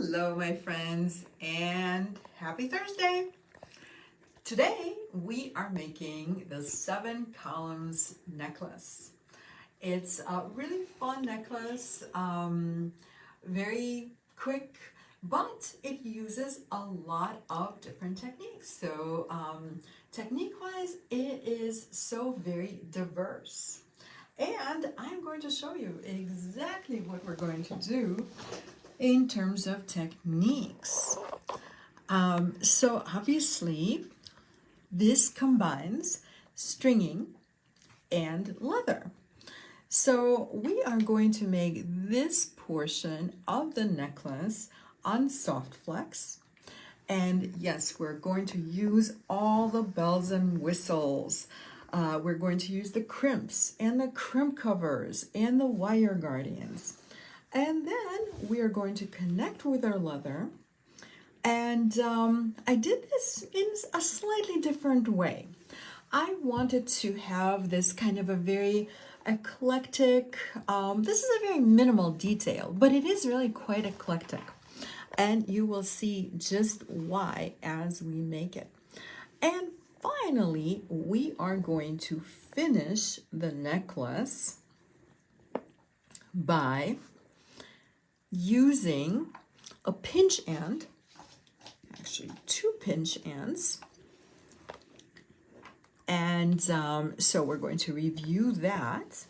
Hello, my friends, and happy Thursday. Today, we are making the 7 columns necklace. It's a really fun necklace, very quick, but it uses a lot of different techniques. So technique-wise, it is so very diverse. And I'm going to show you exactly what we're going to do in terms of techniques. So obviously, this combines stringing and leather. So we are going to make this portion of the necklace on soft flex. And yes, we're going to use all the bells and whistles. We're going to use the crimps and the crimp covers and the wire guardians. And then we are going to connect with our leather. And I did this in a slightly different way. I wanted to have this kind of a very eclectic, this is a very minimal detail, but it is really quite eclectic. And you will see just why as we make it. And finally, we are going to finish the necklace by using a pinch end, actually 2 pinch ends. And so we're going to review that,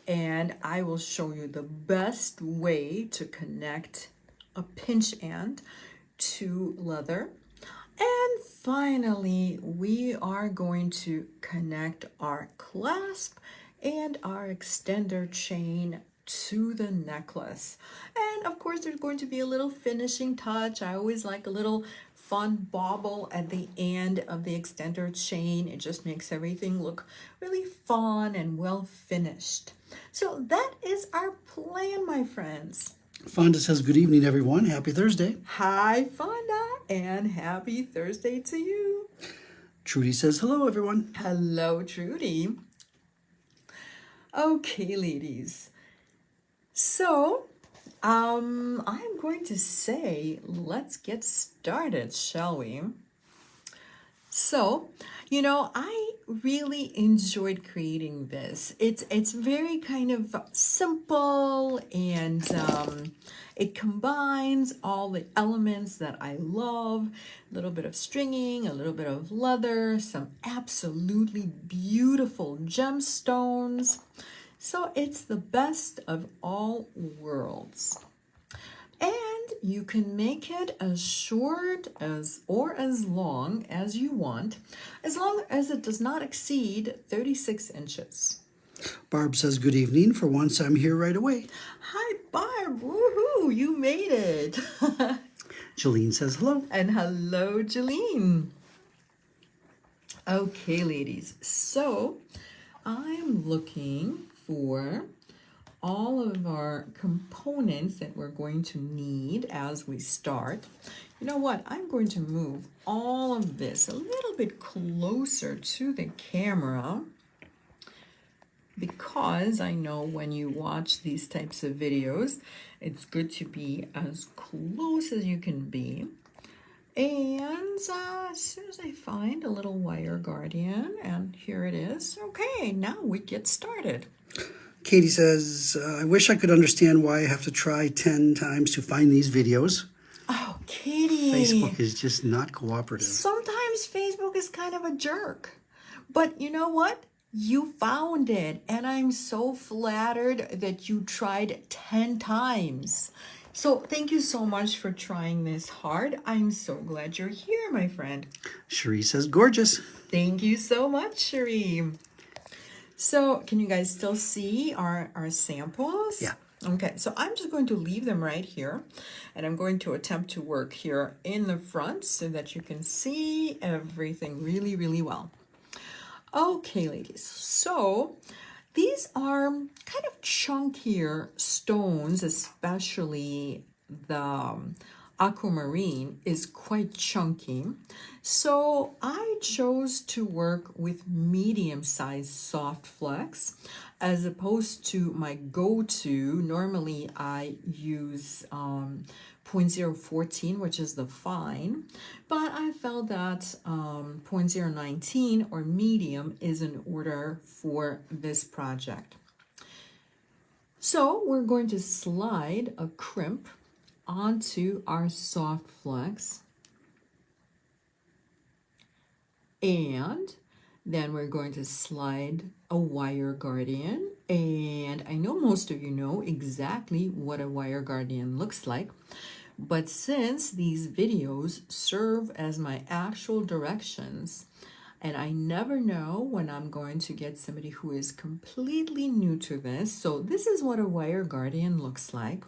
and I will show you the best way to connect a pinch end to leather. And finally, we are going to connect our clasp and our extender chain to the necklace. And of course, there's going to be a little finishing touch. I always like a little fun bauble at the end of the extender chain. It just makes everything look really fun and well finished. So that is our plan, my friends. Fonda says, good evening, everyone. Happy Thursday. Hi, Fonda, and happy Thursday to you. Trudy says, hello, everyone. Hello, Trudy. Okay, ladies. So, I'm going to say, let's get started, shall we? So, I really enjoyed creating this. It's very kind of simple, and it combines all the elements that I love. A little bit of stringing, a little bit of leather, some absolutely beautiful gemstones. So it's the best of all worlds. And you can make it as short or as long as you want, as long as it does not exceed 36 inches. Barb says, good evening. For once, I'm here right away. Hi, Barb. Woohoo, you made it. Jolene says, hello. And hello, Jolene. Okay, ladies. So I'm looking for all of our components that we're going to need as we start. You know what? I'm going to move all of this a little bit closer to the camera, because I know when you watch these types of videos, it's good to be as close as you can be. And as soon as I find a little wire guardian, and here it is. Okay, now we get started. Katie says, I wish I could understand why I have to try 10 times to find these videos. Oh, Katie. Facebook is just not cooperative. Sometimes Facebook is kind of a jerk. But you know what? You found it. And I'm so flattered that you tried 10 times. So thank you so much for trying this hard. I'm so glad you're here, my friend. Cherie says, gorgeous. Thank you so much, Cherie. So can you guys still see our samples? Yeah. Okay, so I'm just going to leave them right here, and I'm going to attempt to work here in the front so that you can see everything really, really well. Okay, ladies, so these are kind of chunkier stones, especially the aquamarine is quite chunky. So I chose to work with medium-sized soft flex as opposed to my go-to. Normally I use 0.014, which is the fine, but I felt that 0.019 or medium is in order for this project. So we're going to slide a crimp onto our soft flex, and then we're going to slide a wire guardian. And I know most of you know exactly what a wire guardian looks like, but since these videos serve as my actual directions, and I never know when I'm going to get somebody who is completely new to this. So this is what a wire guardian looks like.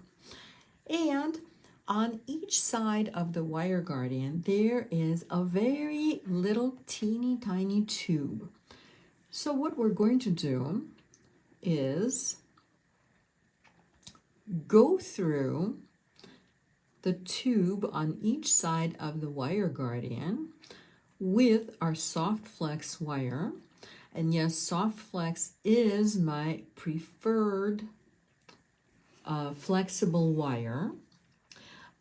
And on each side of the wire guardian, there is a very little teeny tiny tube. So what we're going to do is go through the tube on each side of the wire guardian with our soft flex wire. And yes, soft flex is my preferred flexible wire.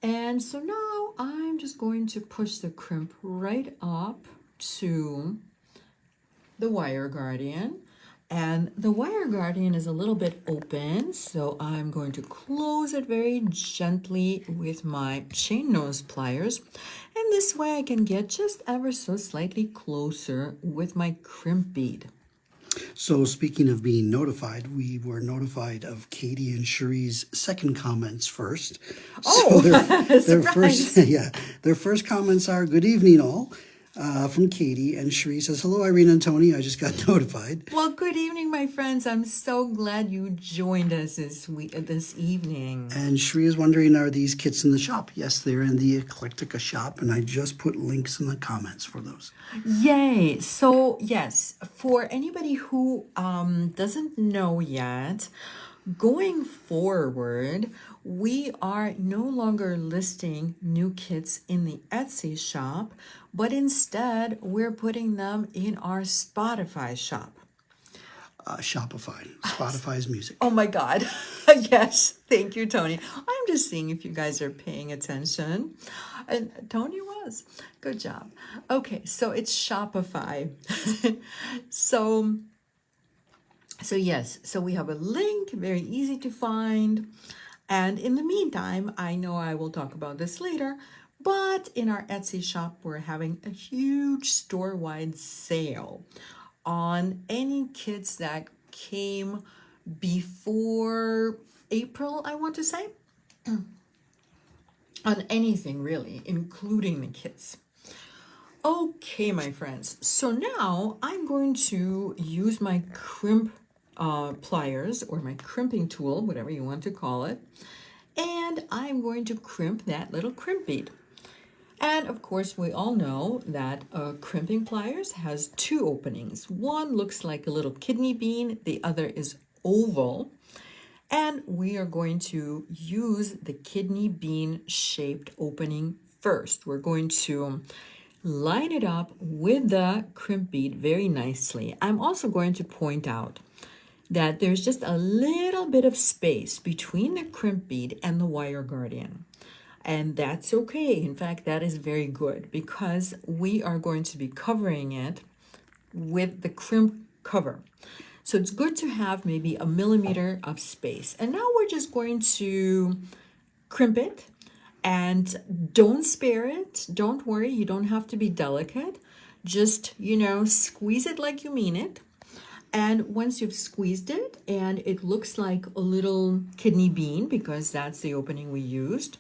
And so now I'm just going to push the crimp right up to the wire guardian. And the wire guardian is a little bit open, so I'm going to close it very gently with my chain nose pliers. And this way I can get just ever so slightly closer with my crimp bead. So speaking of being notified, we were notified of Katie and Cherie's second comments first. Oh, so their surprise. their first comments are, "Good evening, all." From Katie, and Cherie says, "Hello, Irina and Tony. I just got notified." Well, good evening, my friends. I'm so glad you joined us this evening. And Cherie is wondering, are these kits in the shop? Yes, they're in the Eclectica shop, and I just put links in the comments for those. Yay! So yes, for anybody who doesn't know yet, going forward, we are no longer listing new kits in the Etsy shop, but instead we're putting them in our Spotify shop. Shopify, Spotify's music. Oh my God. Yes, thank you, Tony. I'm just seeing if you guys are paying attention. And Tony was. Good job. Okay, so it's Shopify. So yes, so we have a link, very easy to find. And in the meantime, I know I will talk about this later, but in our Etsy shop, we're having a huge store-wide sale on any kits that came before April, I want to say. On anything really, including the kits. Okay, my friends, so now I'm going to use my crimp pliers, or my crimping tool, whatever you want to call it, and I'm going to crimp that little crimp bead. And of course, we all know that crimping pliers has two openings. One looks like a little kidney bean, the other is oval. And we are going to use the kidney bean shaped opening first. We're going to line it up with the crimp bead very nicely. I'm also going to point out that there's just a little bit of space between the crimp bead and the wire guardian. And that's okay. In fact, that is very good because we are going to be covering it with the crimp cover. So it's good to have maybe a millimeter of space. And now we're just going to crimp it, and don't spare it. Don't worry, you don't have to be delicate. Just, squeeze it like you mean it. And once you've squeezed it and it looks like a little kidney bean, because that's the opening we used,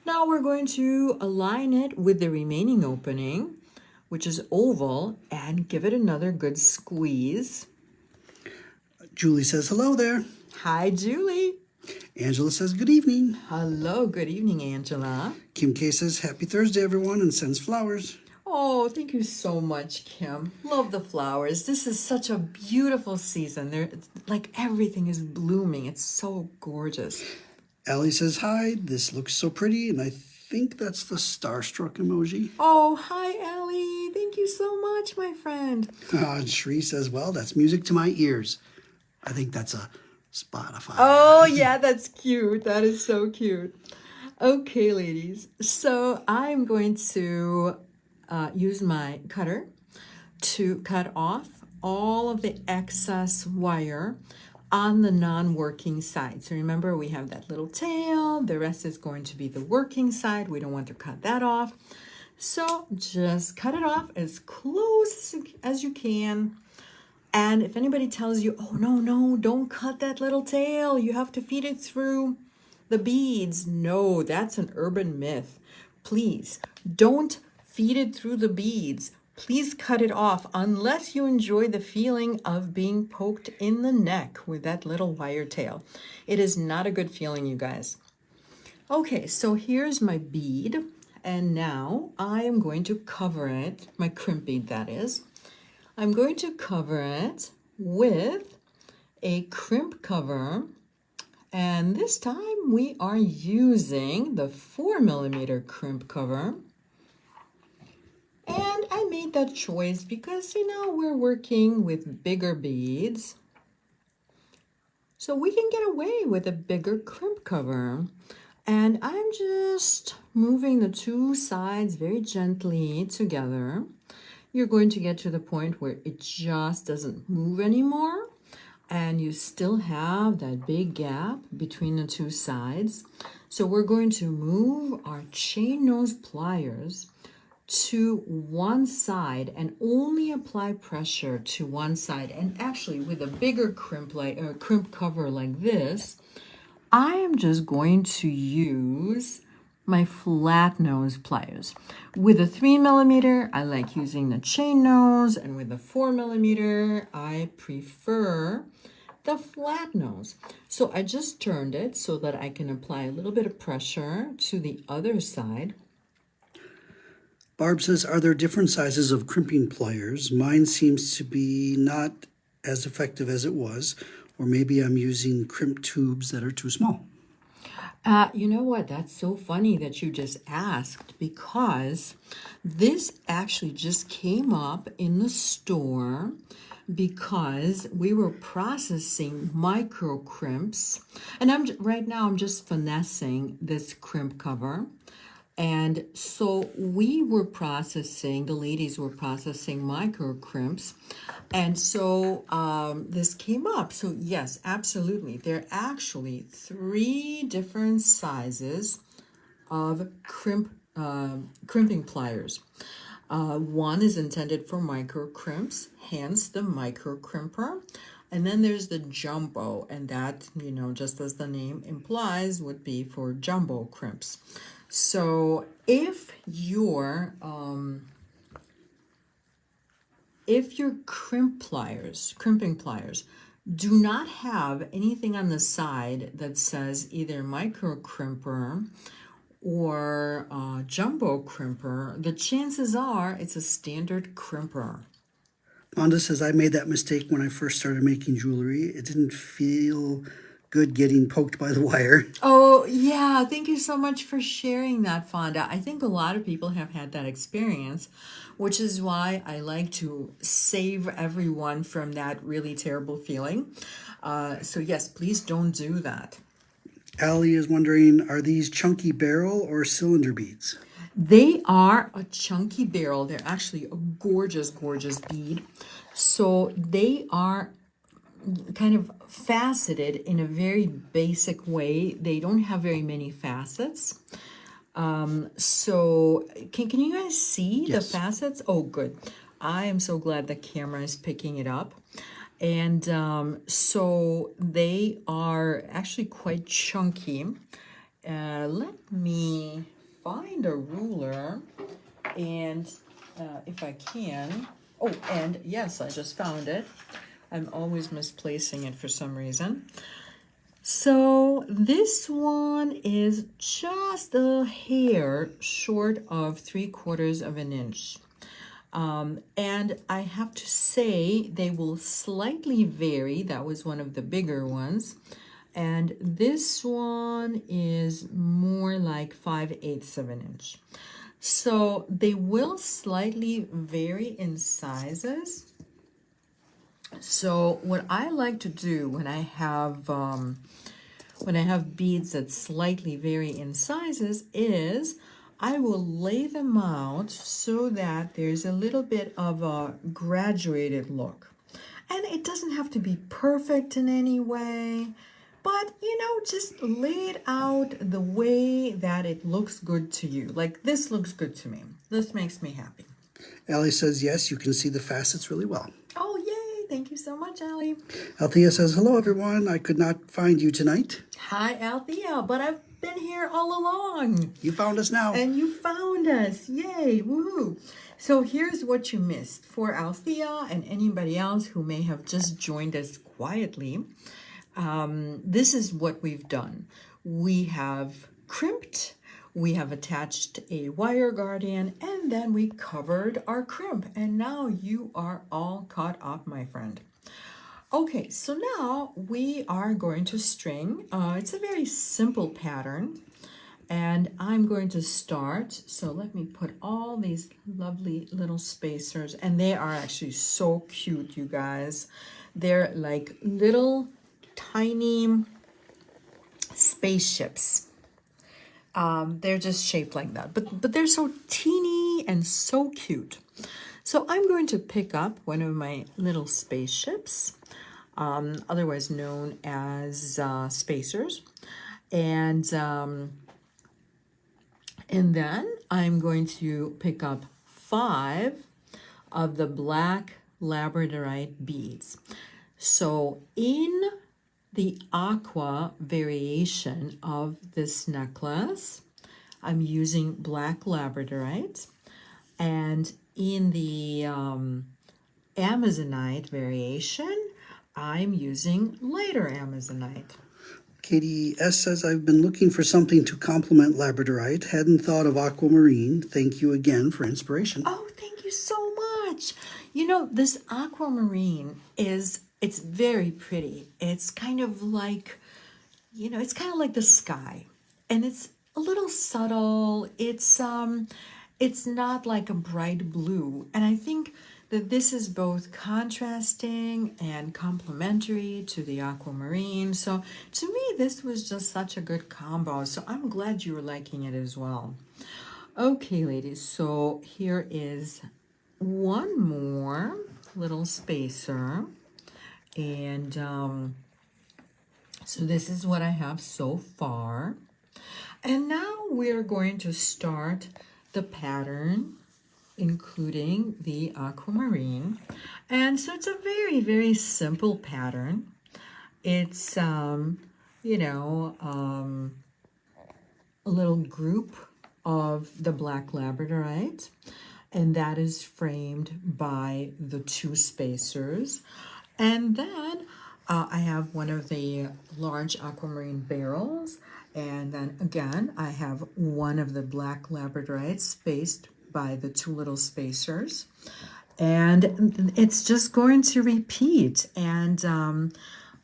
now we're going to align it with the remaining opening, which is oval, and give it another good squeeze. Julie says, "Hello there." Hi, Julie. Angela says, "Good evening." Hello, good evening, Angela. Kim K says, "Happy Thursday, everyone," and sends flowers. Oh, thank you so much, Kim. Love the flowers. This is such a beautiful season. Like everything is blooming. It's so gorgeous. Allie says, "Hi, this looks so pretty, and I think that's the starstruck emoji. Oh, hi, Ellie. Thank you so much, my friend. And Shree says, well, that's music to my ears. I think that's a Spotify. Oh, yeah, that's cute. That is so cute. Okay, ladies. So I'm going to use my cutter to cut off all of the excess wire on the non-working side. So remember, we have that little tail. The rest is going to be the working side. We don't want to cut that off. So just cut it off as close as you can. And if anybody tells you, oh, no, don't cut that little tail, you have to feed it through the beads. No, that's an urban myth. Please don't feed it through the beads. Please cut it off unless you enjoy the feeling of being poked in the neck with that little wire tail. It is not a good feeling, you guys. Okay, so here's my bead. And now I am going to cover it, my crimp bead that is. I'm going to cover it with a crimp cover, and this time we are using the 4mm crimp cover. And I made that choice because, we're working with bigger beads, so we can get away with a bigger crimp cover. And I'm just moving the two sides very gently together. You're going to get to the point where it just doesn't move anymore, and you still have that big gap between the two sides. So we're going to move our chain nose pliers to one side and only apply pressure to one side. And actually, with a bigger crimp cover like this, I am just going to use my flat nose pliers. With a 3mm, I like using the chain nose, and with the 4mm, I prefer the flat nose. So I just turned it so that I can apply a little bit of pressure to the other side. Barb says, are there different sizes of crimping pliers? Mine seems to be not as effective as it was, or maybe I'm using crimp tubes that are too small. You know what? That's so funny that you just asked, because this actually just came up in the store because we were processing micro crimps, and right now I'm just finessing this crimp cover. And so we were processing, the ladies were processing micro crimps. And so this came up. So yes, absolutely. There are actually 3 different sizes of crimping pliers. One is intended for micro crimps, hence the micro crimper. And then there's the jumbo, and that, just as the name implies, would be for jumbo crimps. So if your crimping pliers do not have anything on the side that says either micro crimper or jumbo crimper, the chances are it's a standard crimper. Wanda says, I made that mistake when I first started making jewelry. It didn't feel good getting poked by the wire. Oh, yeah. Thank you so much for sharing that, Fonda. I think a lot of people have had that experience, which is why I like to save everyone from that really terrible feeling. So yes, please don't do that. Allie is wondering, are these chunky barrel or cylinder beads? They are a chunky barrel. They're actually a gorgeous, gorgeous bead. So they are kind of faceted in a very basic way. They don't have very many facets. So can you guys see Yes. the facets? Oh, good. I am so glad the camera is picking it up. And so they are actually quite chunky. Let me find a ruler, and if I can. Oh, and yes, I just found it. I'm always misplacing it for some reason. So this one is just a hair short of 3/4 of an inch. And I have to say they will slightly vary. That was one of the bigger ones. and this one is more like 5/8 of an inch. So they will slightly vary in sizes. So what I like to do when I have beads that slightly vary in sizes is I will lay them out so that there's a little bit of a graduated look. And it doesn't have to be perfect in any way, but just lay it out the way that it looks good to you. Like this looks good to me. This makes me happy. Allie says, yes, you can see the facets really well. Oh, yay. Thank you so much, Allie. Althea says, hello, everyone. I could not find you tonight. Hi, Althea, but I've been here all along. You found us now. And you found us. Yay. Woohoo. So here's what you missed. For Althea and anybody else who may have just joined us quietly, this is what we've done. We have crimped, we have attached a wire guardian, and then we covered our crimp. And now you are all caught up, my friend. Okay, so now we are going to string. It's a very simple pattern. And I'm going to start, so let me put all these lovely little spacers, and they are actually so cute, you guys. They're like little tiny spaceships. They're just shaped like that, but they're so teeny and so cute. So I'm going to pick up one of my little spaceships, otherwise known as spacers, and then I'm going to pick up 5 of the black labradorite beads. So in the aqua variation of this necklace, I'm using black labradorite. And in the amazonite variation, I'm using lighter amazonite. Katie S. says, I've been looking for something to complement labradorite. Hadn't thought of aquamarine. Thank you again for inspiration. Oh, thank you so much. This aquamarine it's very pretty. It's kind of like, it's kind of like the sky. And it's a little subtle. It's not like a bright blue. And I think that this is both contrasting and complementary to the aquamarine. So to me, this was just such a good combo. So I'm glad you were liking it as well. Okay, ladies, so here is one more little spacer. And so this is what I have so far. And now we're going to start the pattern, including the aquamarine. And so it's a very, very simple pattern. It's, a little group of the black labradorite, and that is framed by the 2 spacers. And then I have one of the large aquamarine barrels, and then again I have one of the black labradorite spaced by the 2 little spacers, and it's just going to repeat. And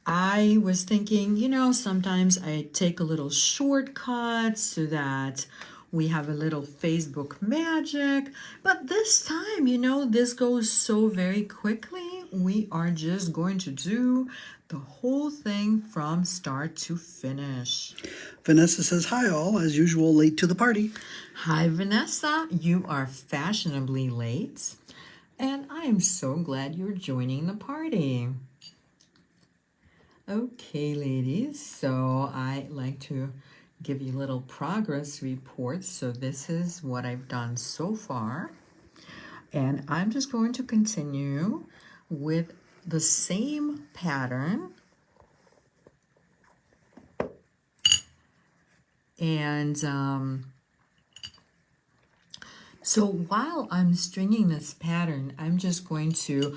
I was thinking, sometimes I take a little shortcut so that we have a little Facebook magic, but this time, this goes so very quickly. We are just going to do the whole thing from start to finish. Vanessa says, hi all, as usual, late to the party. Hi, Vanessa. You are fashionably late, and I am so glad you're joining the party. Okay, ladies, so I like to give you a little progress report. So this is what I've done so far. And I'm just going to continue with the same pattern. And so while I'm stringing this pattern, I'm just going to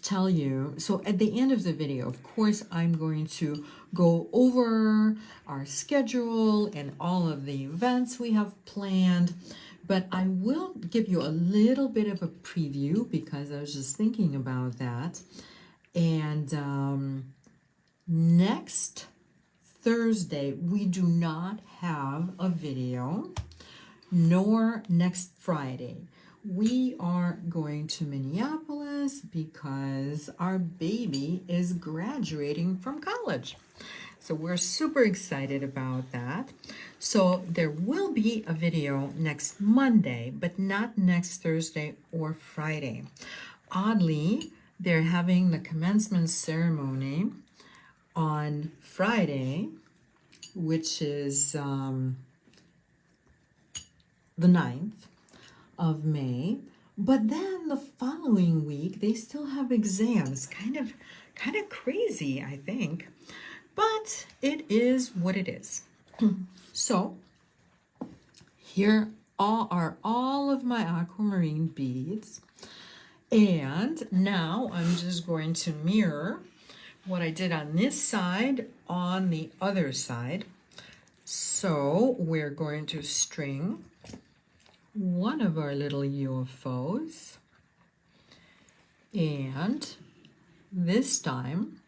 tell you, so at the end of the video, of course, I'm going to go over our schedule and all of the events we have planned, but I will give you a little bit of a preview because I was just thinking about that. And next Thursday, we do not have a video, nor next Friday. We are going to Minneapolis because our baby is graduating from college. So we're super excited about that. So there will be a video next Monday, but not next Thursday or Friday. Oddly, they're having the commencement ceremony on Friday, which is the 9th of May. But then the following week, they still have exams. Kind of crazy, I think. But it is what it is. So here are all of my aquamarine beads. And now I'm just going to mirror what I did on this side on the other side. So we're going to string one of our little UFOs. And this time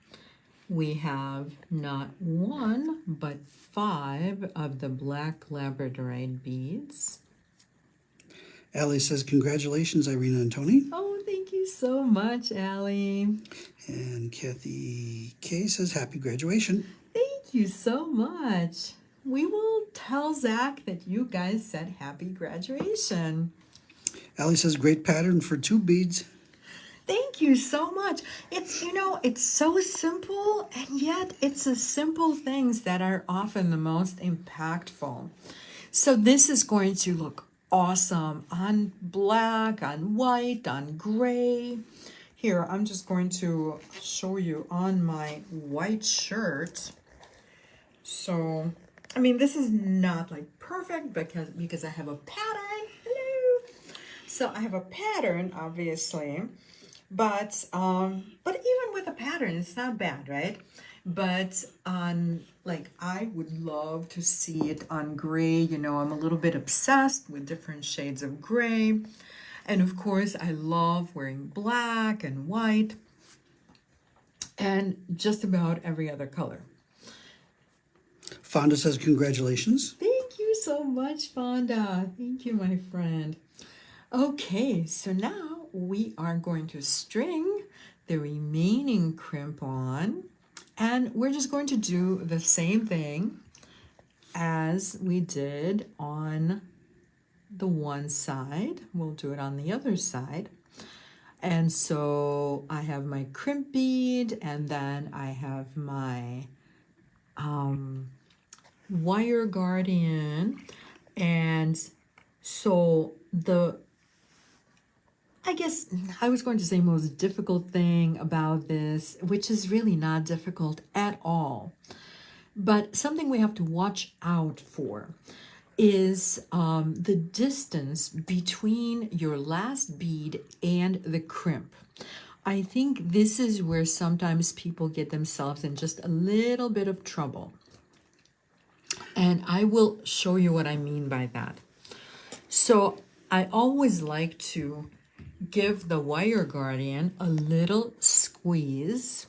we have not one, but 5 of the black labradorite beads. Allie says, congratulations, Irina and Tony. Oh, thank you so much, Allie. And Kathy K says, happy graduation. Thank you so much. We will tell Zach that you guys said happy graduation. Allie says, great pattern for tube beads. Thank you so much. It's, it's so simple, and yet it's the simple things that are often the most impactful. So this is going to look awesome on black, on white, on gray. Here, I'm just going to show you on my white shirt. So, I mean, this is not like perfect because I have a pattern. Hello. So I have a pattern, obviously. But even with a pattern, it's not bad, right? But I would love to see it on gray. I'm a little bit obsessed with different shades of gray. And of course, I love wearing black and white and just about every other color. Fonda says, congratulations. Thank you so much, Fonda. Thank you, my friend. Okay, so now we are going to string the remaining crimp on, and we're just going to do the same thing as we did on the one side. We'll do it on the other side. And so I have my crimp bead, and then I have my wire guardian. And so I guess I was going to say most difficult thing about this, which is really not difficult at all, but something we have to watch out for is the distance between your last bead and the crimp. I think this is where sometimes people get themselves in just a little bit of trouble. And I will show you what I mean by that. So I always like to give the wire guardian a little squeeze,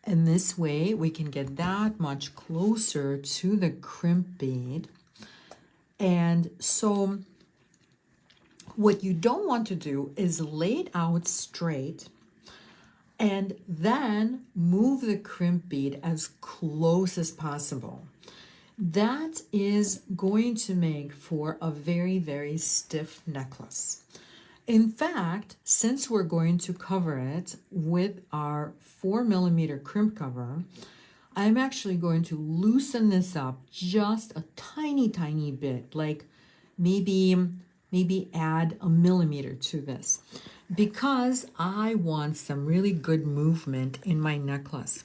and this way we can get that much closer to the crimp bead. And so what you don't want to do is lay it out straight and then move the crimp bead as close as possible. That is going to make for a very, very stiff necklace. In fact, since we're going to cover it with our 4mm crimp cover, I'm actually going to loosen this up just a tiny, tiny bit, like maybe add a millimeter to this, because I want some really good movement in my necklace.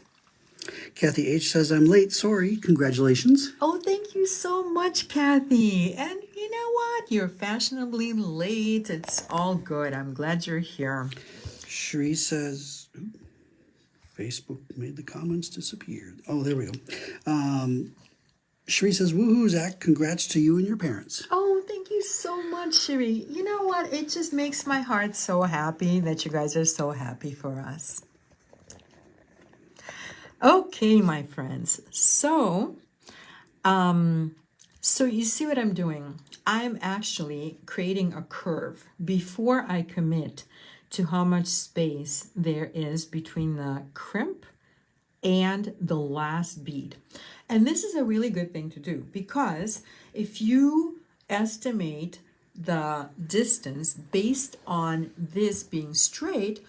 Kathy H says, I'm late. Sorry. Congratulations. Oh, thank you so much, Kathy. And you know what? You're fashionably late. It's all good. I'm glad you're here. Cherie says, Facebook made the comments disappear. Oh, there we go. Cherie says, woohoo, Zach. Congrats to you and your parents. Oh, thank you so much, Cherie. You know what? It just makes my heart so happy that you guys are so happy for us. Okay, my friends. So you see what I'm doing? I'm actually creating a curve before I commit to how much space there is between the crimp and the last bead. And this is a really good thing to do because if you estimate the distance based on this being straight,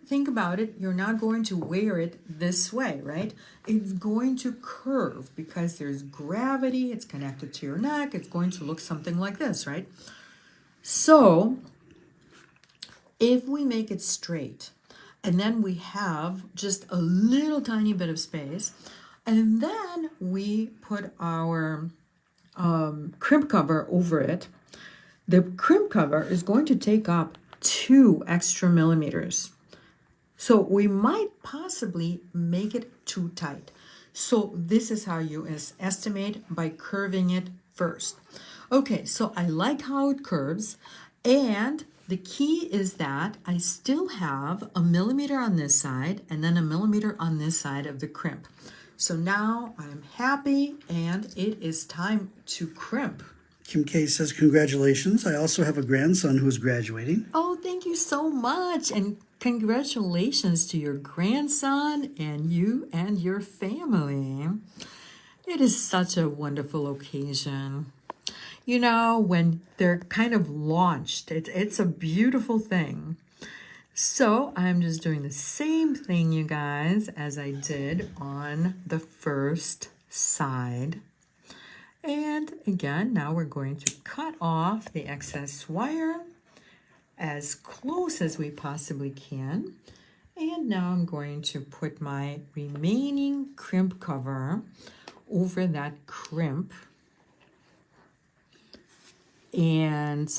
think about it. You're not going to wear it this way, right? It's going to curve because there's gravity. It's connected to your neck. It's going to look something like this, right? So if we make it straight, and then we have just a little tiny bit of space, and then we put our crimp cover over it, the crimp cover is going to take up 2 extra millimeters. So we might possibly make it too tight. So this is how you estimate, by curving it first. Okay, so I like how it curves, and the key is that I still have a millimeter on this side and then a millimeter on this side of the crimp. So now I'm happy, and it is time to crimp. Kim K says, congratulations. I also have a grandson who's graduating. Oh, thank you so much. And congratulations to your grandson and you and your family. It is such a wonderful occasion. When they're kind of launched, it's a beautiful thing. So I'm just doing the same thing, you guys, as I did on the first side. And again, now we're going to cut off the excess wire as close as we possibly can. And now I'm going to put my remaining crimp cover over that crimp. And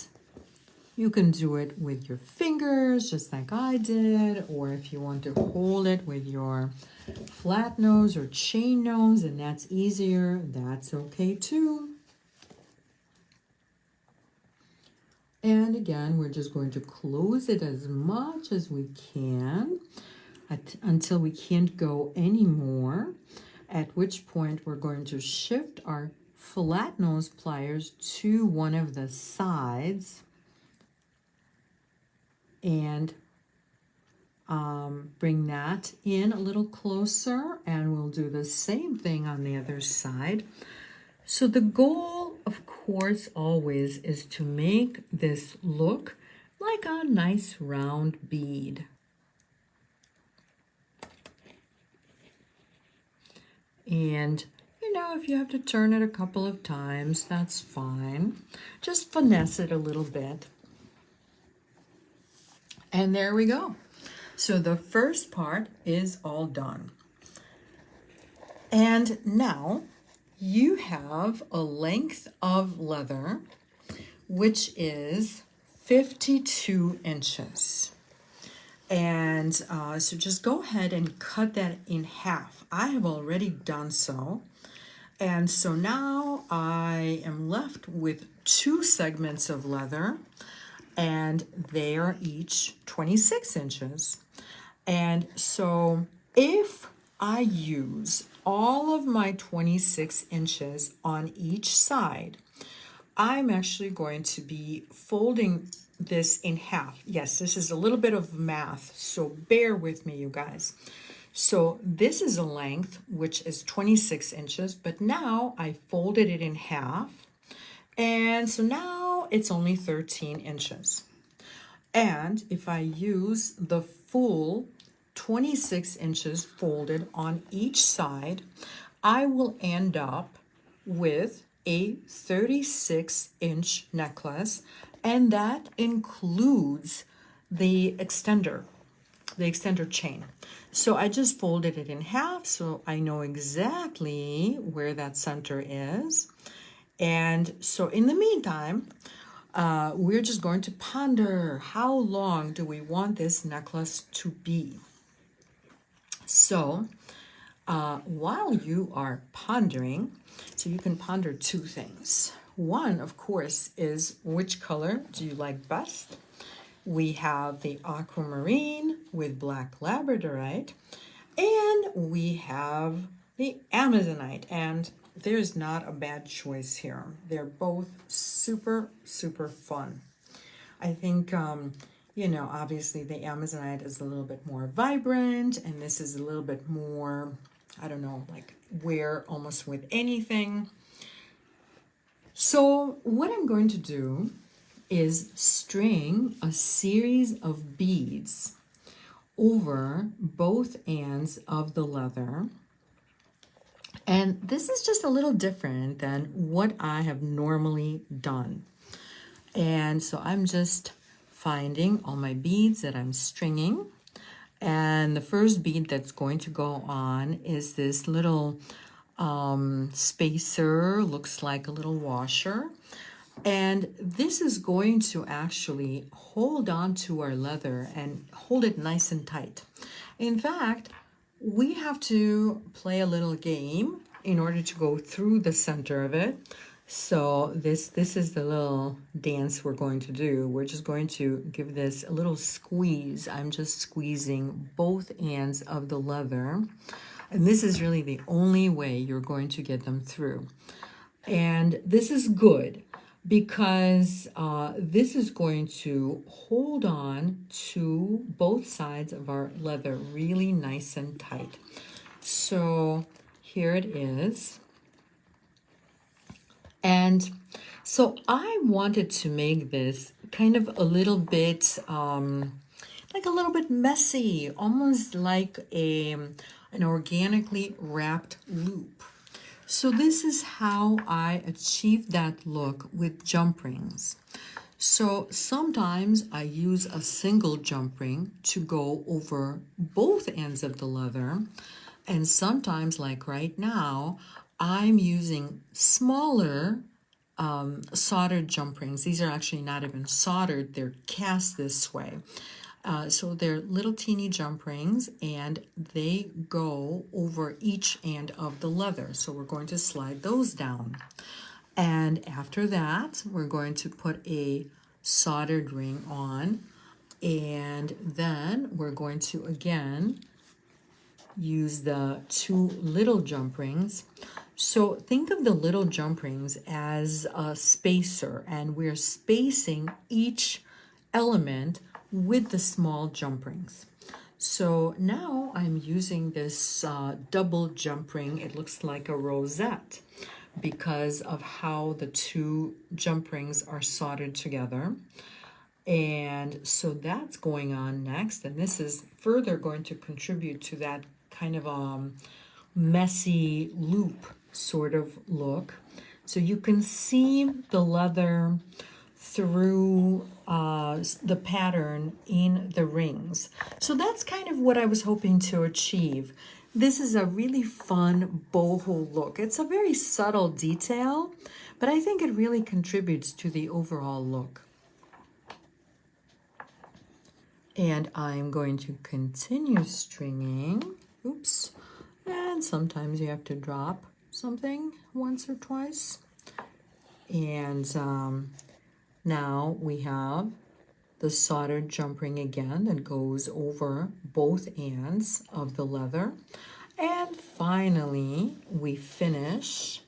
you can do it with your fingers, just like I did, or if you want to hold it with your flat nose or chain nose, and that's easier, that's okay too. And again, we're just going to close it as much as we can until we can't go anymore, at which point we're going to shift our flat nose pliers to one of the sides and bring that in a little closer, and we'll do the same thing on the other side. So the goal, of course, always is to make this look like a nice round bead. And if you have to turn it a couple of times, that's fine. Just finesse it a little bit. And there we go. So the first part is all done. And now you have a length of leather, which is 52 inches. And so just go ahead and cut that in half. I have already done so. And so now I am left with 2 segments of leather, and they are each 26 inches. And so if I use all of my 26 inches on each side, I'm actually going to be folding this in half. Yes, this is a little bit of math, so bear with me, you guys. So this is a length, which is 26 inches, but now I folded it in half. And so now it's only 13 inches. And if I use the full 26 inches folded on each side, I will end up with a 36-inch necklace, and that includes the extender chain. So I just folded it in half so I know exactly where that center is. And so in the meantime, we're just going to ponder, how long do we want this necklace to be? So while you are pondering, so you can ponder 2 things. One, of course, is which color do you like best? We have the aquamarine with black labradorite, And we have the Amazonite, and there's not a bad choice here. They're both super, super fun. I think, obviously the Amazonite is a little bit more vibrant, and this is a little bit more, I don't know, like wear almost with anything. So what I'm going to do is string a series of beads over both ends of the leather. And this is just a little different than what I have normally done. And so I'm just finding all my beads that I'm stringing. And the first bead that's going to go on is this little spacer, looks like a little washer. And this is going to actually hold on to our leather and hold it nice and tight. In fact, we have to play a little game in order to go through the center of it. So this is the little dance we're going to do. We're just going to give this a little squeeze. I'm just squeezing both ends of the leather. And this is really the only way you're going to get them through. And this is good because this is going to hold on to both sides of our leather really nice and tight. So here it is. And so I wanted to make this kind of a little bit like a little bit messy, almost like an organically wrapped loop. So this is how I achieve that look with jump rings. So sometimes I use a single jump ring to go over both ends of the leather. And sometimes, like right now, I'm using smaller soldered jump rings. These are actually not even soldered, they're cast this way. So they're little teeny jump rings, and they go over each end of the leather. So we're going to slide those down. And after that, we're going to put a soldered ring on. And then we're going to, again, use the two little jump rings. So think of the little jump rings as a spacer, and we're spacing each element with the small jump rings. So now I'm using this double jump ring. It looks like a rosette because of how the two jump rings are soldered together. And so that's going on next, and this is further going to contribute to that kind of messy loop sort of look. So you can see the leather through the pattern in the rings. So that's kind of what I was hoping to achieve. This is a really fun boho look. It's a very subtle detail, but I think it really contributes to the overall look. And I'm going to continue stringing. Oops. And sometimes you have to drop something once or twice. And now we have the soldered jump ring again that goes over both ends of the leather. And finally, we finish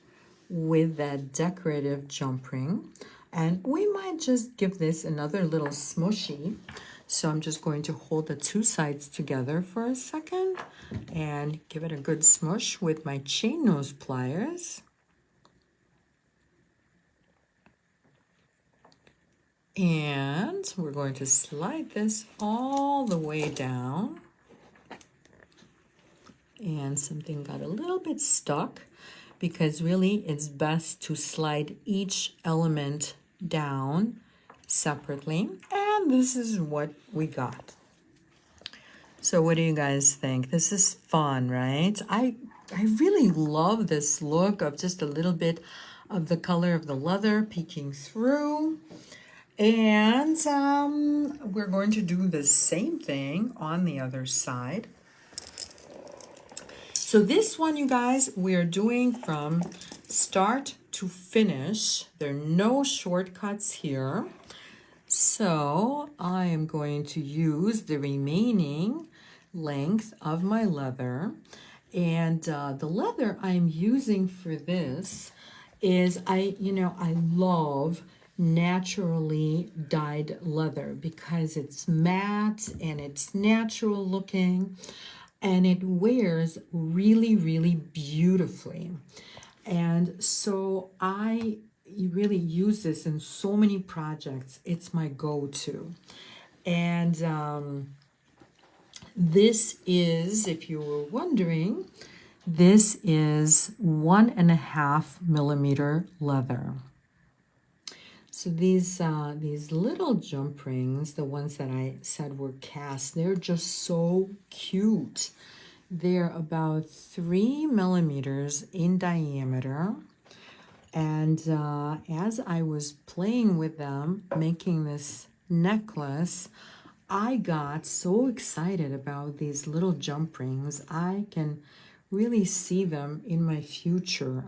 with that decorative jump ring. And we might just give this another little smushy. So I'm just going to hold the two sides together for a second and give it a good smush with my chain nose pliers. And we're going to slide this all the way down. And something got a little bit stuck because really it's best to slide each element down separately. And this is what we got. So what do you guys think? This is fun, right? I really love this look of just a little bit of the color of the leather peeking through. And we're going to do the same thing on the other side. So this one, you guys, we're doing from start to finish. There are no shortcuts here. So I am going to use the remaining length of my leather. And the leather I'm using for this is I love naturally dyed leather because it's matte and it's natural looking and it wears really, really beautifully. And so I really use this in so many projects. It's my go-to. And this is, if you were wondering, this is 1.5 millimeter leather. So these little jump rings, the ones that I said were cast, they're just so cute. They're about 3 millimeters in diameter. And as I was playing with them, making this necklace, I got so excited about these little jump rings. I can really see them in my future.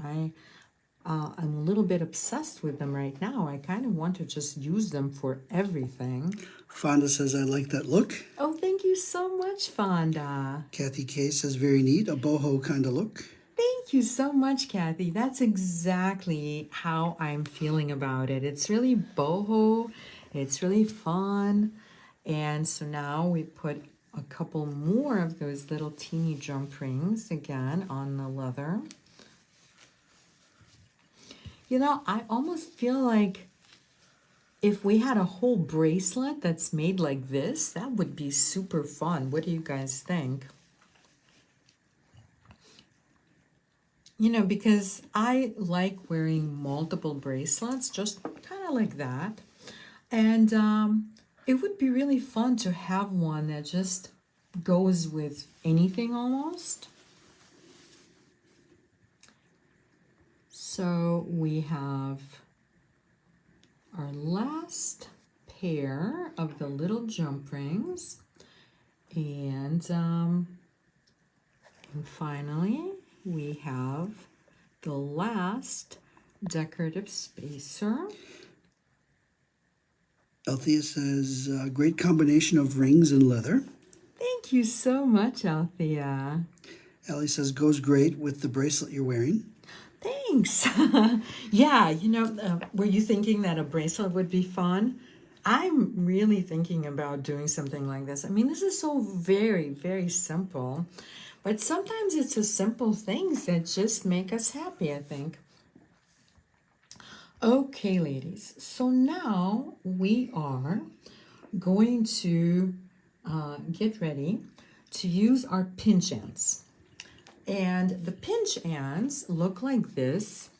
I'm a little bit obsessed with them right now. I kind of want to just use them for everything. Fonda says, I like that look. Oh, thank you so much, Fonda. Kathy K says, very neat, a boho kind of look. Thank you so much, Kathy. That's exactly how I'm feeling about it. It's really boho. It's really fun. And so now we put a couple more of those little teeny jump rings again on the leather. You know, I almost feel like if we had a whole bracelet that's made like this, that would be super fun. What do you guys think? You know, because I like wearing multiple bracelets, just kind of like that. And it would be really fun to have one that just goes with anything almost. So we have our last pair of the little jump rings. And finally, we have the last decorative spacer. Althea says, great combination of rings and leather. Thank you so much, Althea. Ellie says, goes great with the bracelet you're wearing. Thanks. Yeah, you know, were you thinking that a bracelet would be fun? I'm really thinking about doing something like this. I mean, this is so very, very simple, but sometimes it's the simple things that just make us happy, I think. Okay, ladies, so now we are going to get ready to use our pinch ends. And the pinch ends look like this.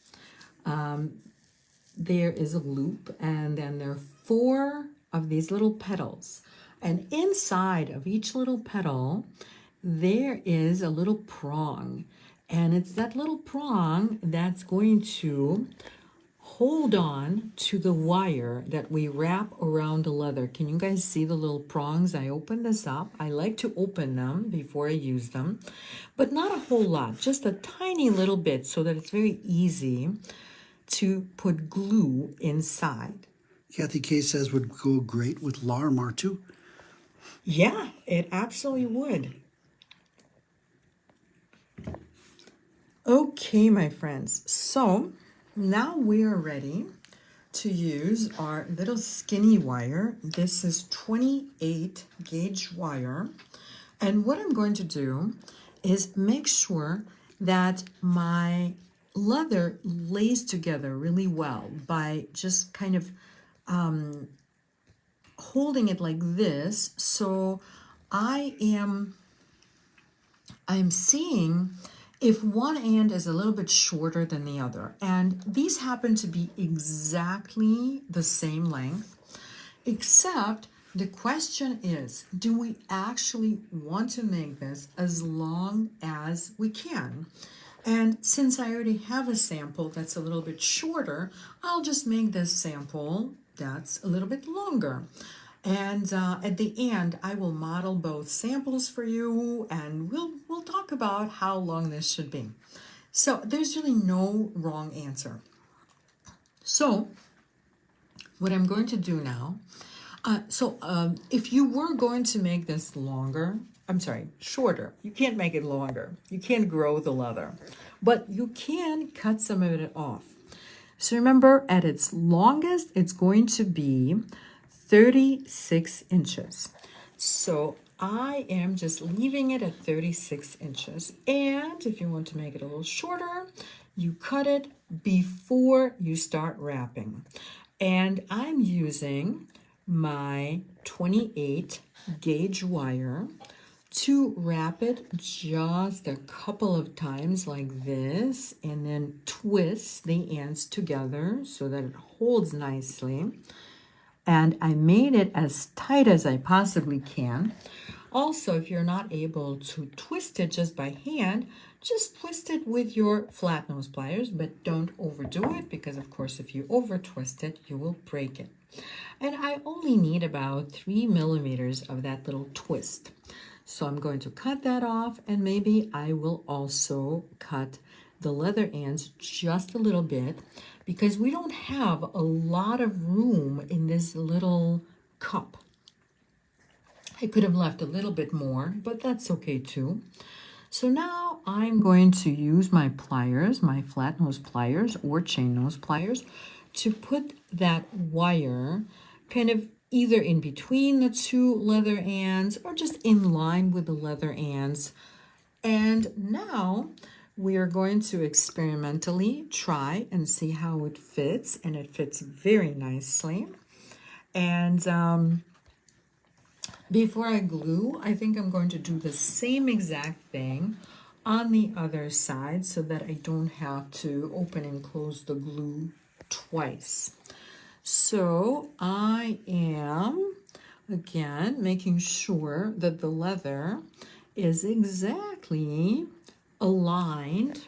There is a loop, and then there are 4 of these little petals. And inside of each little petal, there is a little prong. And it's that little prong that's going to hold on to the wire that we wrap around the leather. Can you guys see the little prongs? I opened this up. I like to open them before I use them, but not a whole lot, just a tiny little bit so that it's very easy to put glue inside. Kathy K says, would go great with Larimar too. Yeah, it absolutely would. Okay, my friends, so now we are ready to use our little skinny wire. This is 28 gauge wire. And what I'm going to do is make sure that my leather lays together really well by just kind of holding it like this. So I'm seeing if one end is a little bit shorter than the other, and these happen to be exactly the same length, except the question is, do we actually want to make this as long as we can? And since I already have a sample that's a little bit shorter, I'll just make this sample that's a little bit longer. And at the end, I will model both samples for you, and we'll talk about how long this should be. So there's really no wrong answer. So what I'm going to do now, if you were going to make this longer, I'm sorry, shorter. You can't make it longer. You can't grow the leather, but you can cut some of it off. So remember, at its longest, it's going to be 36 inches. So I am just leaving it at 36 inches. And if you want to make it a little shorter, you cut it before you start wrapping. And I'm using my 28 gauge wire to wrap it just a couple of times like this, and then twist the ends together so that it holds nicely. And I made it as tight as I possibly can. Also, if you're not able to twist it just by hand, just twist it with your flat nose pliers, but don't overdo it because, of course, if you over twist it, you will break it. And I only need about 3 millimeters of that little twist. So I'm going to cut that off, and maybe I will also cut the leather ends just a little bit because we don't have a lot of room in this little cup. I could have left a little bit more, but that's okay too. So now I'm going to use my pliers, my flat nose pliers or chain nose pliers, to put that wire kind of either in between the two leather ends or just in line with the leather ends. And now we are going to experimentally try and see how it fits, and it fits very nicely. And before I glue, I think I'm going to do the same exact thing on the other side so that I don't have to open and close the glue twice. So I am, again, making sure that the leather is exactly aligned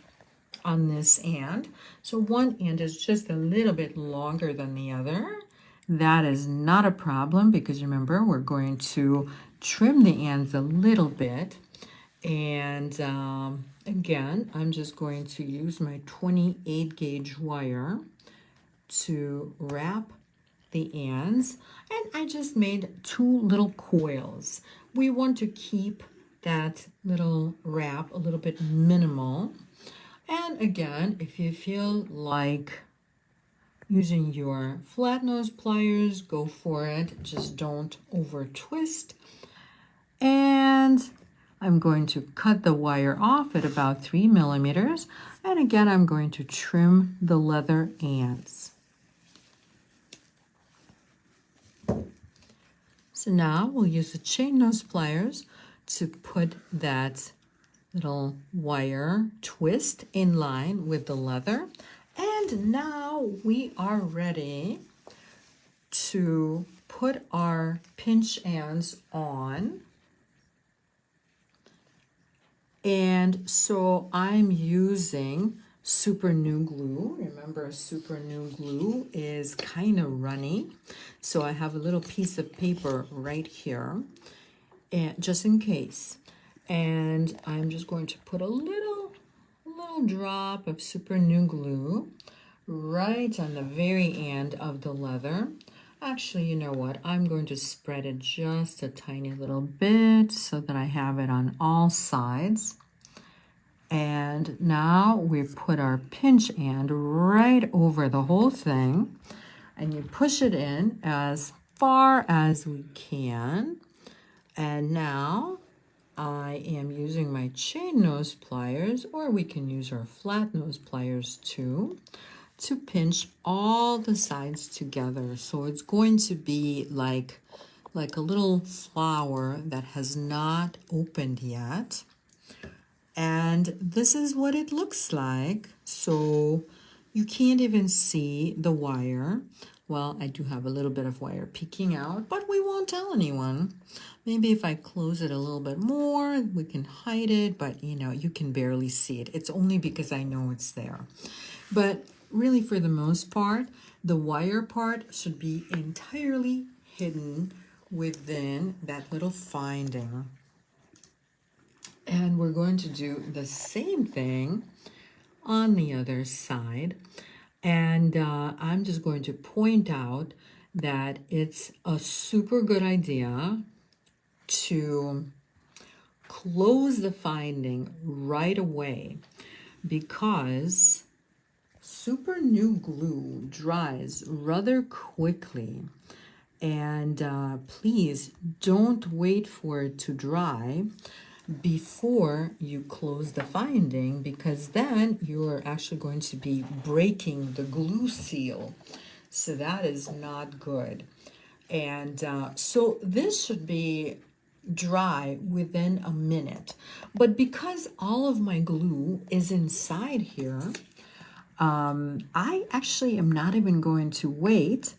on this end. So one end is just a little bit longer than the other. That is not a problem because remember, we're going to trim the ends a little bit. And again, I'm just going to use my 28 gauge wire to wrap the ends, and I just made 2 little coils. We want to keep that little wrap a little bit minimal. And again, if you feel like using your flat nose pliers, go for it. Just don't over twist. And I'm going to cut the wire off at about 3 millimeters. And again, I'm going to trim the leather ends. So now we'll use the chain nose pliers to put that little wire twist in line with the leather. And now we are ready to put our pinch ends on. And so I'm using super new glue. Remember, super new glue is kind of runny. So I have a little piece of paper right here, and just in case. And I'm just going to put a little drop of super new glue right on the very end of the leather. Actually, you know what? I'm going to spread it just a tiny little bit so that I have it on all sides. And now we put our pinch end right over the whole thing, and you push it in as far as we can. And now I am using my chain nose pliers, or we can use our flat nose pliers too, to pinch all the sides together. So it's going to be like a little flower that has not opened yet. And this is what it looks like. So you can't even see the wire. Well, I do have a little bit of wire peeking out, but we won't tell anyone. Maybe if I close it a little bit more, we can hide it, but you know, you can barely see it. It's only because I know it's there. But really, for the most part, the wire part should be entirely hidden within that little finding. And we're going to do the same thing on the other side. And I'm just going to point out that it's a super good idea to close the finding right away because super new glue dries rather quickly. And please don't wait for it to dry before you close the finding, because then you're actually going to be breaking the glue seal. So that is not good. And so this should be dry within a minute. But because all of my glue is inside here, I actually am not even going to wait.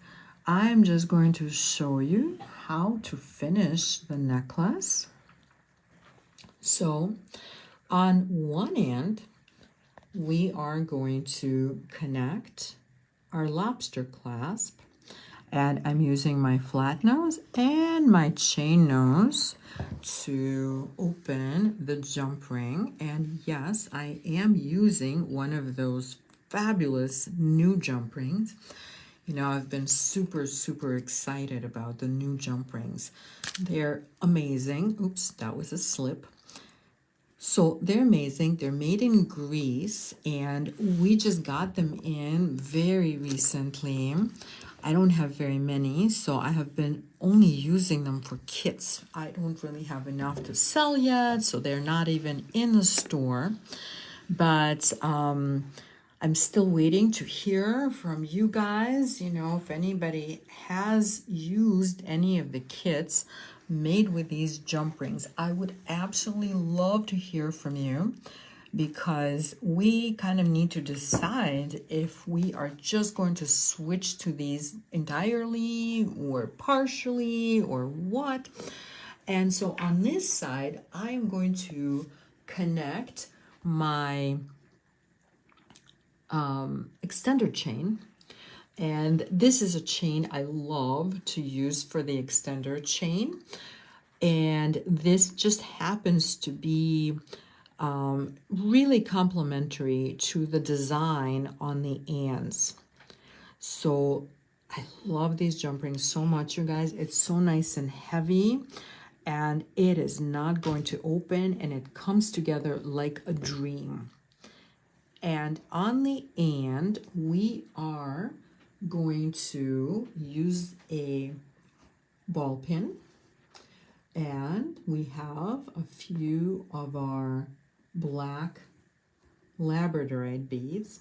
I'm just going to show you how to finish the necklace. So on one end, we are going to connect our lobster clasp, and I'm using my flat nose and my chain nose to open the jump ring. And yes, I am using one of those fabulous new jump rings. You know, I've been super, super excited about the new jump rings. They're amazing. Oops, that was a slip. So they're amazing. They're made in Greece, and we just got them in very recently. I don't have very many, so I have been only using them for kits. I don't really have enough to sell yet, so they're not even in the store. But I'm still waiting to hear from you guys. You know, if anybody has used any of the kits made with these jump rings, I would absolutely love to hear from you, because we kind of need to decide if we are just going to switch to these entirely or partially or what. And so on this side, I'm going to connect my extender chain. And this is a chain I love to use for the extender chain. And this just happens to be really complementary to the design on the ends. So I love these jump rings so much, you guys. It's so nice and heavy, and it is not going to open, and it comes together like a dream. And on the end, we are going to use a ball pin, and we have a few of our black labradorite beads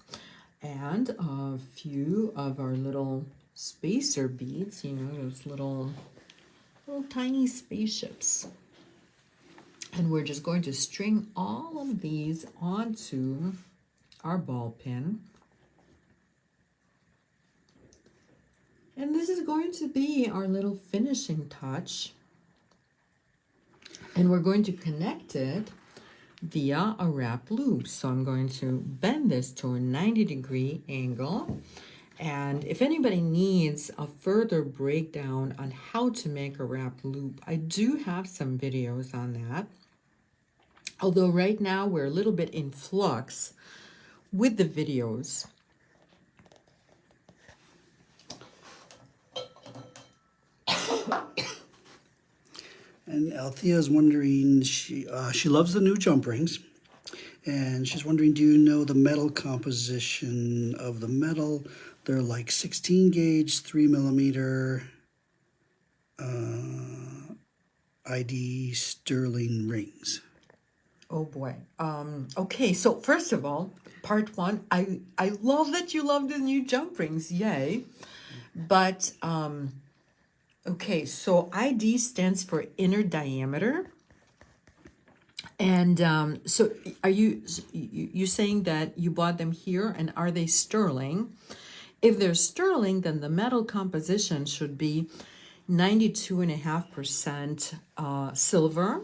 and a few of our little spacer beads, you know, those little tiny spaceships. And we're just going to string all of these onto our ball pin. And this is going to be our little finishing touch. And we're going to connect it via a wrap loop. So I'm going to bend this to a 90-degree angle. And if anybody needs a further breakdown on how to make a wrap loop, I do have some videos on that. Although right now we're a little bit in flux with the videos. And Althea is wondering, she loves the new jump rings, and she's wondering, do you know the metal composition of the metal? They're like 16 gauge, 3 millimeter ID sterling rings. Oh boy. Okay, so first of all, part one, I love that you love the new jump rings, yay. But okay, so ID stands for inner diameter. And so are you saying that you bought them here, and are they sterling? If they're sterling, then the metal composition should be 92.5% silver.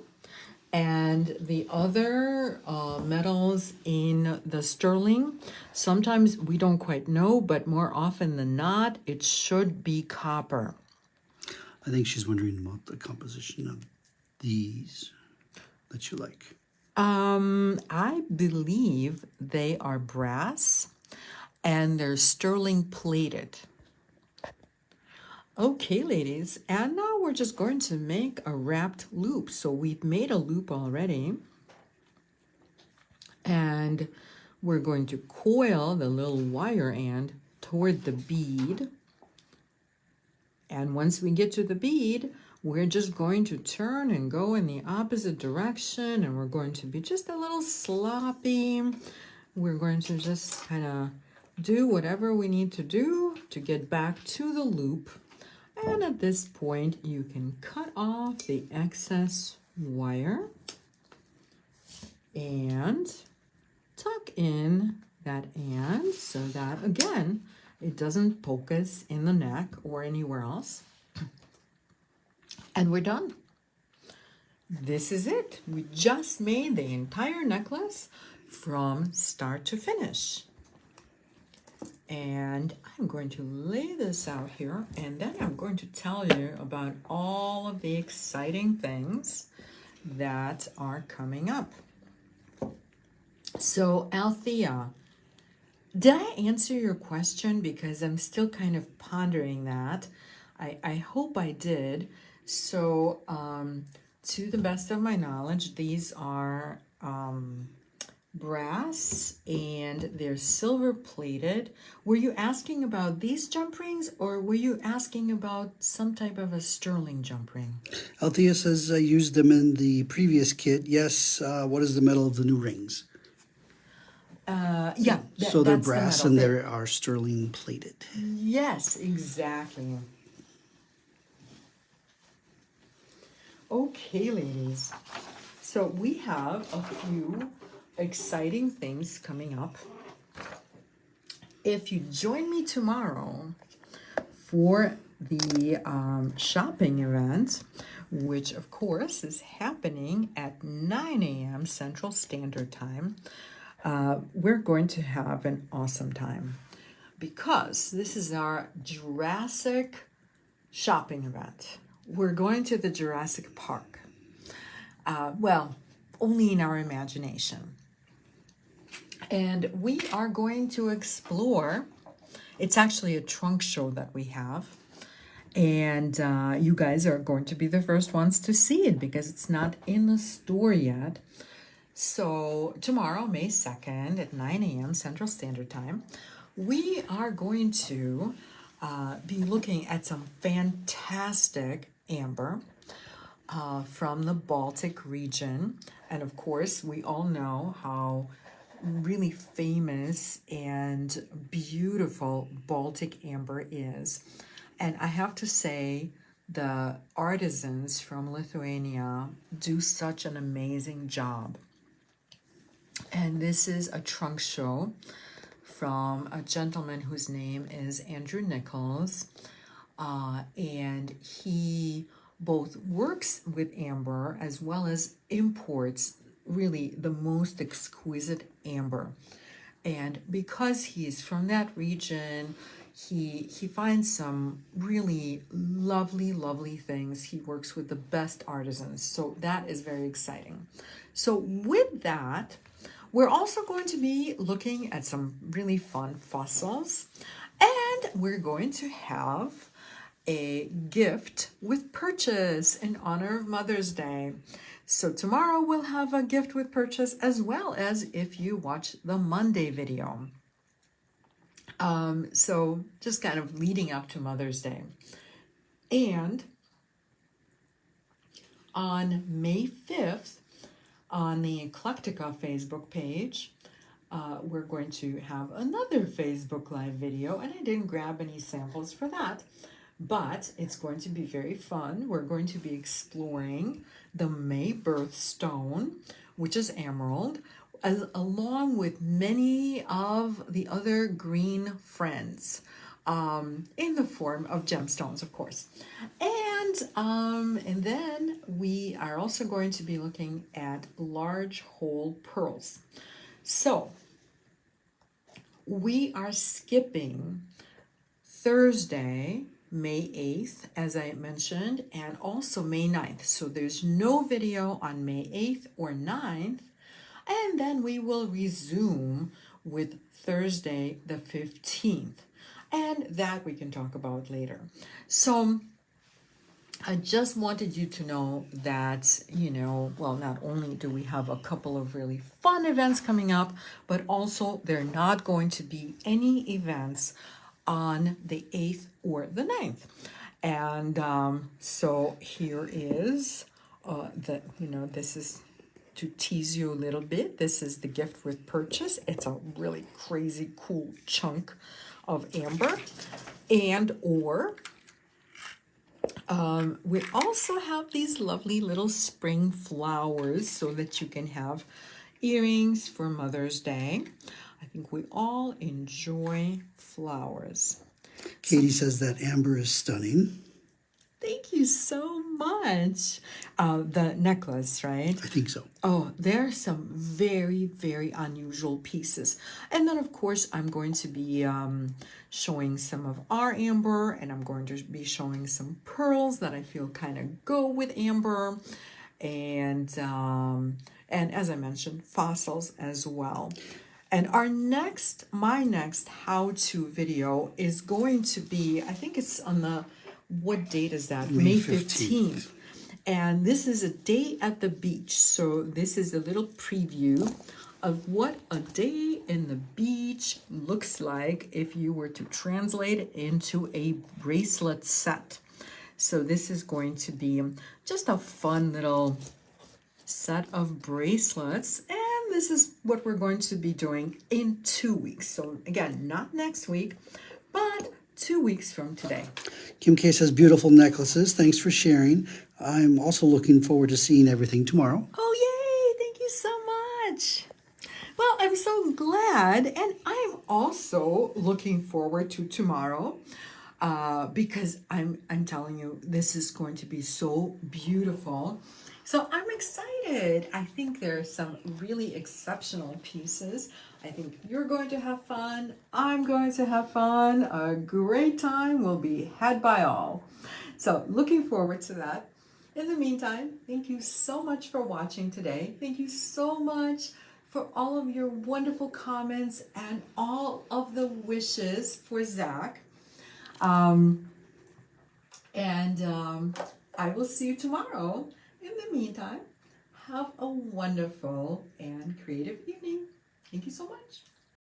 And the other metals in the sterling, sometimes we don't quite know, but more often than not, it should be copper. I think she's wondering about the composition of these that you like. I believe they are brass, and they're sterling plated. Okay, ladies, and now we're just going to make a wrapped loop. So we've made a loop already, and we're going to coil the little wire end toward the bead. And once we get to the bead, we're just going to turn and go in the opposite direction, and we're going to be just a little sloppy. We're going to just kind of do whatever we need to do to get back to the loop. And at this point, you can cut off the excess wire and tuck in that end so that, again, it doesn't poke us in the neck or anywhere else. And we're done. This is it. We just made the entire necklace from start to finish. And I'm going to lay this out here, and then I'm going to tell you about all of the exciting things that are coming up. So, Althea, did I answer your question? Because I'm still kind of pondering that. I hope I did. So, to the best of my knowledge, these are brass and they're silver plated. Were you asking about these jump rings, or were you asking about some type of a sterling jump ring? Althea says I used them in the previous kit. Yes, what is the metal of the new rings? Yeah, So they're that's the brass metal. and they are sterling plated. Yes, exactly. Okay, ladies. So we have a few exciting things coming up. If you join me tomorrow for the shopping event, which of course is happening at 9 a.m. Central Standard Time, we're going to have an awesome time because this is our Jurassic shopping event. We're going to the Jurassic Park. Well, only in our imagination. And we are going to explore. It's actually a trunk show that we have. And you guys are going to be the first ones to see it because it's not in the store yet. So tomorrow, May 2nd at 9 a.m. Central Standard Time, we are going to be looking at some fantastic amber from the Baltic region. And of course, we all know how really famous and beautiful Baltic amber is. And I have to say, the artisans from Lithuania do such an amazing job. And this is a trunk show from a gentleman whose name is Andrew Nichols. And he both works with amber as well as imports really the most exquisite amber. And because he's from that region, he finds some really lovely things. He works with the best artisans. So that is very exciting. So with that, we're also going to be looking at some really fun fossils, and we're going to have a gift with purchase in honor of Mother's Day. So tomorrow we'll have a gift with purchase as well as if you watch the Monday video. So just kind of leading up to Mother's Day. And on May 5th, on the Eclectica Facebook page, we're going to have another Facebook Live video, and I didn't grab any samples for that, but it's going to be very fun. We're going to be exploring the May birthstone, which is emerald, along with many of the other green friends, in the form of gemstones, of course. And then we are also going to be looking at large hole pearls. So we are skipping Thursday, May 8th, as I mentioned, and also May 9th. So there's no video on May 8th or 9th. And then we will resume with Thursday, the 15th. and that we can talk about later. So I just wanted you to know that, well, not only do we have a couple of really fun events coming up, but also there are not going to be any events on the 8th or the 9th. And so here is this is to tease you a little bit. This is the gift with purchase. It's a really crazy cool chunk of amber. And or we also have these lovely little spring flowers so that you can have earrings for Mother's Day. I think we all enjoy flowers. Katie says that amber is stunning. Thank you so much. The necklace, right? I think so. Oh, there are some very, very unusual pieces. And then, of course, I'm going to be showing some of our amber, and I'm going to be showing some pearls that I feel kind of go with amber. And as I mentioned, fossils as well. And my next how-to video is going to be, I think it's on what date is that? May 15th. And this is a day at the beach. So this is a little preview of what a day in the beach looks like if you were to translate it into a bracelet set. So this is going to be just a fun little set of bracelets. And this is what we're going to be doing in 2 weeks. So again, not next week, but 2 weeks from today. Kim K says beautiful necklaces. Thanks for sharing. I'm also looking forward to seeing everything tomorrow. Oh, yay! Thank you so much. Well, I'm so glad. And I'm also looking forward to tomorrow because I'm telling you, this is going to be so beautiful. So I'm excited. I think there are some really exceptional pieces. I think you're going to have fun. I'm going to have fun. A great time will be had by all. So looking forward to that. In the meantime, thank you so much for watching today. Thank you so much for all of your wonderful comments and all of the wishes for Zach. I will see you tomorrow. In the meantime, have a wonderful and creative evening. Thank you so much.